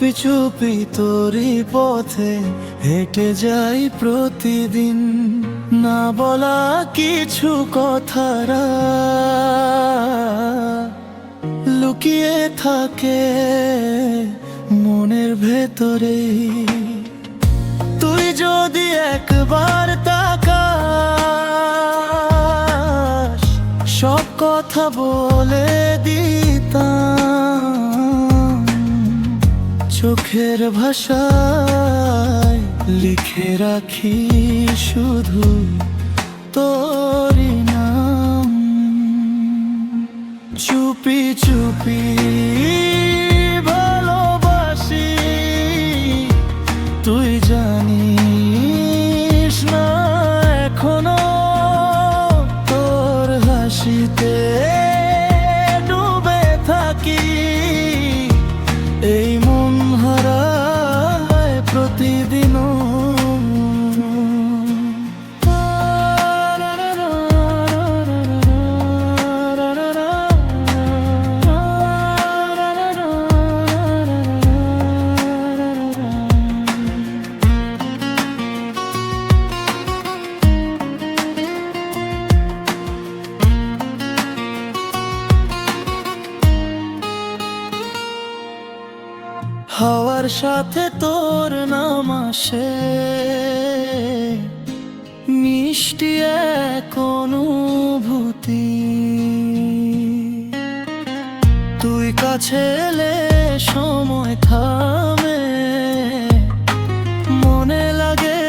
চুপি চুপি তোরই পথে হেঁটে যাই প্রতিদিন, না বলা কিছু কথারা লুকিয়ে থাকে মনের ভেতরে। তুই যদি একবার তাকাস, সব কথা বলে দিতাম। চোখের ভাষায় লিখে রাখি শুধু তোরই নাম। চুপি চুপি ভালোবাসি, তুই জানিস না এখনো। তোর হাসিতে ডুবে থাকি, এই মন হারায় প্রতিদিনও। হাওয়ার সাথে তোর নাম আসে, মিষ্টি এক অনুভূতি। তুই কাছে এলে সময় থামে, মনে লাগে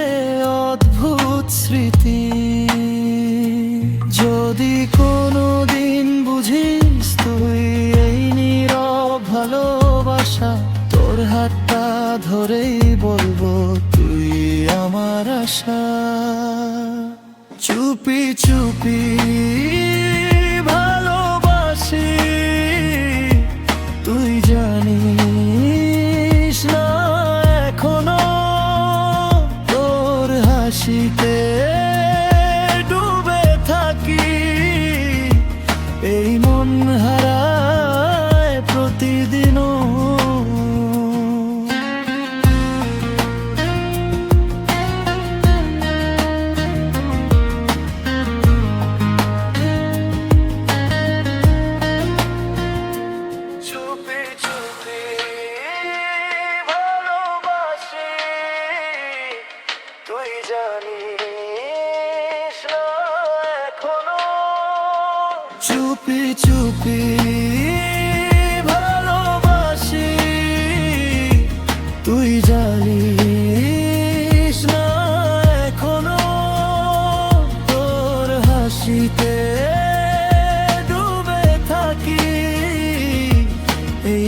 অদ্ভুত স্মৃতি। যদি কোনোদিন বুঝিস তুই এই নীরব ভালোবাসা, তোর হাতটা ধরেই বলবো তুই আমার আশা। চুপি চুপি ভালোবাসি, তুই জানিস না এখনো। তোর হাসিতে ডুবে থাকি, এই মন হারায় প্রতিদিনও। তুই জানিস না এখনো। চুপি চুপি ভালোবাসি, তুই জানিস না এখনো। তোর হাসিতে ডুবে থাকি, এই